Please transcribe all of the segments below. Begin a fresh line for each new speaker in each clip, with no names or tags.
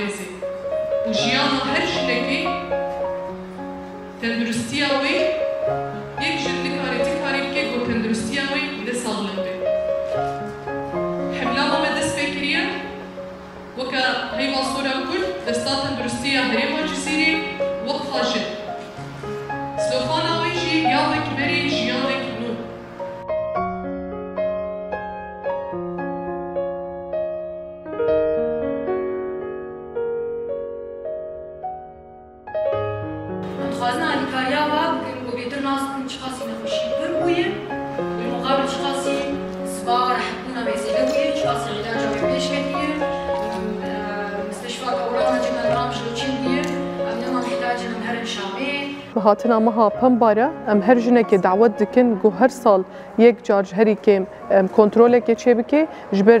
آوازي وجيانا هرج لكي تندرستيا وي يك جد لكاري تكاري كيك وتندرستيا وي ده سالم بي حبلا ما دس فكريا وكا هي مصورة كل دستا تندرستيا هريما جزيري وقفا جد سلوخانا ويجي يالك بري جيانك نو
خازنا الكاريا واب وبيدر ناس من شخصي نخشي بربوية بالمقابل شخصي صباغ رح يكون بيزيدوية شخصي علاجة بيش كتير مستشفى كورونا جمال رامش لوتشينية أبنما محتاجة نمهرن شامي
هاتنا مها پمبارا ام هر جنك دعوت دکن گو هر سال یک جارج هری کم کنترل که چه بکی جبر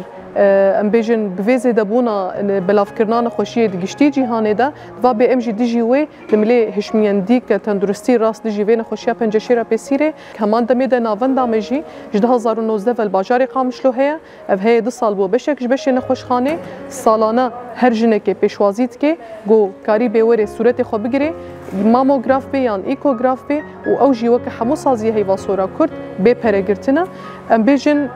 ام بیجن بویزه دبونا بلافکرنان خوشی دگشتی جهانه دا و به ام جی دیجی وی دملی هشمیان دیک تندرستی راست دیجی وی نخوشی پنجشیرا پسیره کمان دمی ده ناون دامجی جده 2019 ول باجاری قامشلو هیا او هی 2 سال بو بشک جبش نخوشخانه سالانه هر جنک پیشوازیت که گو کاری بیوره صورت خو بگیره ماموگراف بی یان ایکوگراف بی و او جی وک همو سازی هی واسورا کرد به پرگرتنا ام بیجن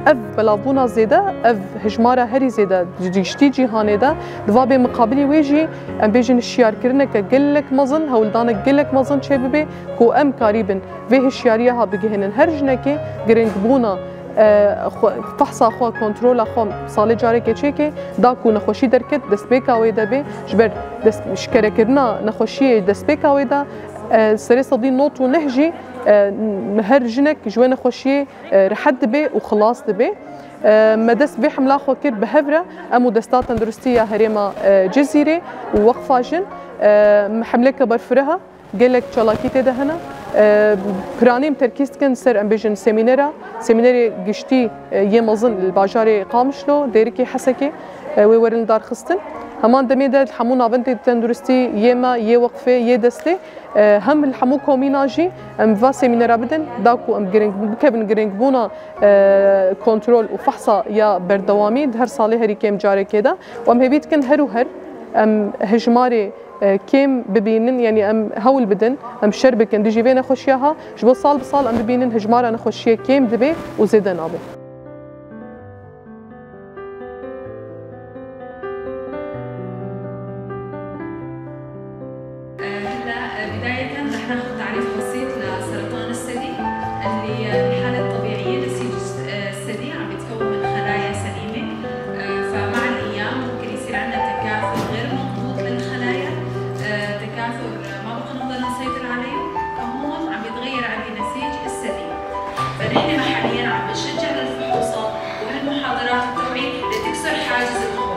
اف بلابونا زیده اف هجمارا هری زیده دیشتی جهانه ده دوا به مقابلی ویجی ام بیجن شیار کرنه که گلک مزن هولدان گلک مزن چه ببی کو ام کاریبن و هشیاریه ها بگهنن هر جنکی گرنگ بونا فحصا خو کنترل خو سال جاری که چه که دا کو نخوشی درکت دست بیکاوی ده به جبر دست شکر کرنا نخوشی دست بیکاوی ده سری صدی نوت و نهجی هر جنك جوان خوشي رحد به وخلاص به مدس به حمله خو كر بهفره امو دستات تندرستيه هريما جزيره ووقفه جن حمله كبرفرها قالك چالاكي تده هنا برانيم تركيز كن سر ام بيجن سيميناري گشتي يمزن الباجاري قامشلو ديركي حسكي ويورن دار خستن همان دمي ده الحمو نافنتي تندرستي يما يوقفه يدستي هم الحمو كوميناجي ام فا سيمينارا بدن داكو ام جرينج بكبن جرينج بونا كنترول وفحصا يا بردوامي هر صالي هري كيم جاري كده وام هبيت كن هر وهر ام هجماري كيم ببينن يعني ام هول بدن ام شربكن ديجي فينا خوشياها جبو صال بصال ام ببينن هجمارا نخوشيه كيم دبي وزيدن ابي
بداية رح ناخذ تعريف بسيط لسرطان الثدي اللي الحالة الطبيعية نسيج الثدي عم بيتكون من خلايا سليمة فمع الأيام ممكن يصير عندنا تكاثر غير مضبوط للخلايا تكاثر ما بقى نقدر نسيطر عليه فهون عم بيتغير عندي نسيج الثدي فنحن حاليا عم بنشجع للفحوصات وهالمحاضرات التوعية لتكسر حاجز